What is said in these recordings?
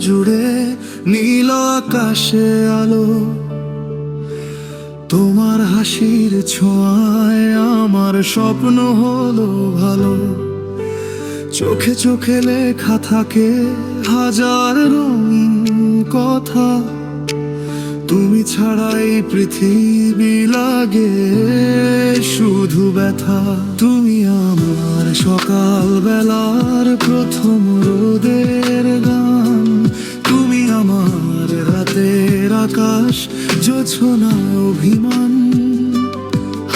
জুড়ে নীল আকাশে আলো, তোমার হাসির ছোঁয়ায় আমার স্বপ্ন হলো ভালো। চোখে চোখে লেখা থাকে হাজার রঙিন কথা, তুমি ছাড়া এই পৃথিবী লাগে শুধু ব্যথা। তুমি আমার সকাল বেলার প্রথম রোদের গান, তুমি আমার রাতের আকাশ জোছনা অভিমান।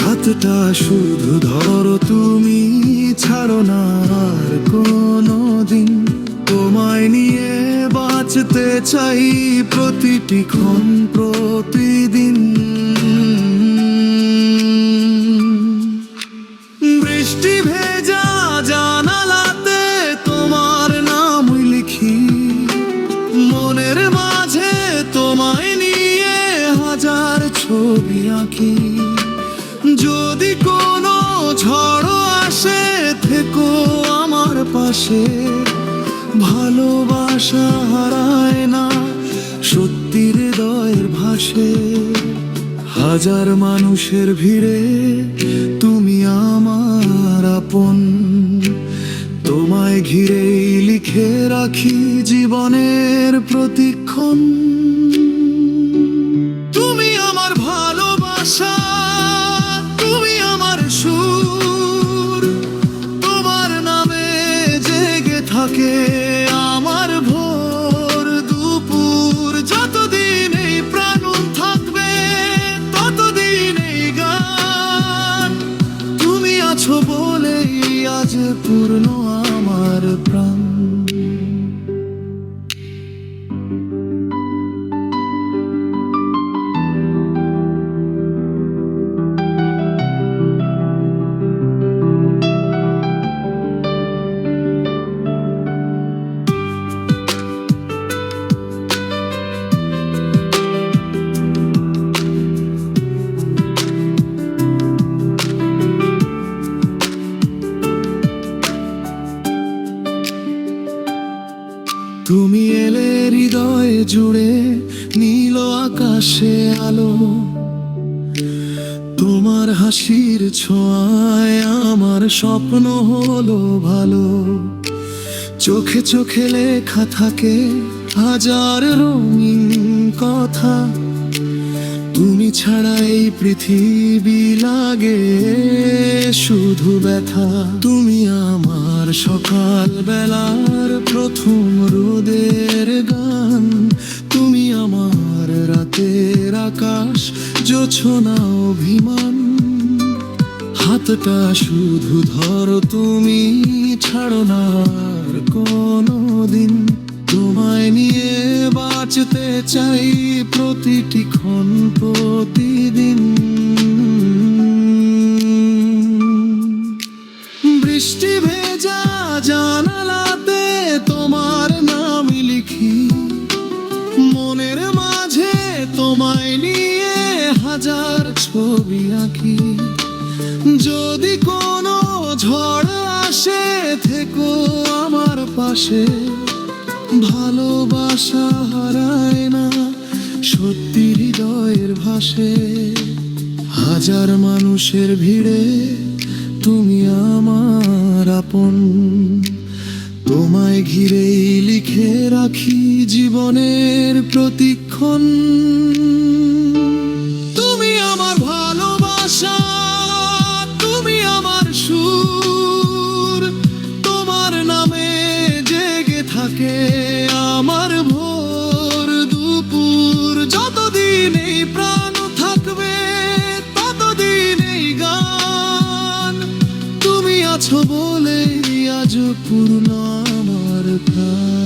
হাতটা শুধু ধরো, তুমি ছাড়ো না আর কোনো দিন। তোমায় নিয়ে বাঁচতে চাই প্রতিটি ক্ষণ প্রতিদিন। বৃষ্টি ভেজা জানালাতে তোমার নাম লিখি, মনের মাঝে তোমায় নিয়ে হাজার ছবি আঁকি। যদি কোনো ঝড় আসে থেকো আমার পাশে, ভালোবাসা হারায় না সত্যি হৃদয়ের ভাষে। হাজার মানুষের ভিড়ে তুমি আমার আপন, তোমায় ঘিরেই লিখে রাখি জীবনের প্রতিক্ষণ। তুমি আমার ভালোবাসা, তুমি আমার সুর, তোমার নামে জেগে থাকে আমার ভোর দুপুর। যতদিন এই প্রাণ থাকবে ততদিন এই গান, তুমি আছো বলেই আজ পূর্ণ আমার প্রাণ। তুমি এলে হৃদয় জুড়ে নীল আকাশে আলো, তোমার হাসির ছোঁয়ায় আমার স্বপ্ন হলো ভালো। চোখে চোখে লেখা থাকে হাজার রঙিন কথা, তুমি ছাড়া এই পৃথিবী লাগে শুধু ব্যথা। তুমি আমার সকাল বেলার প্রথম রোদের গান, তুমি আমার রাতের আকাশ জোছনা অভিমান। হাতটা শুধু ধরো, তুমি ছাড়ো না আর কোনো দিন। তোমায় নিয়ে বাঁচতে চাই প্রতিটি ক্ষণ প্রতিদিন। বৃষ্টি ভেজা জানালাতে তোমার নাম লিখি, মনের মাঝে তোমায় নিয়ে হাজার ছবি আঁকি। যদি কোনো ঝড় আসে থেকো আমার পাশে, ভালোবাসা হারায় না সত্যি হৃদয়ের ভাষে। হাজার মানুষের ভিড়ে তুমি আমার আপন, তোমায় ঘিরেই লিখে রাখি জীবনের প্রতিক্ষণ। তুমি আমার ভালোবাসা, তুমি আমার সুর, তোমার নামে জেগে থাকে আমার ভোর দুপুর। যতদিন এই প্রাণ থাকবে ততদিন এই গান, তুমি আছো বলেই আজ পূর্ণ আমার প্রাণ।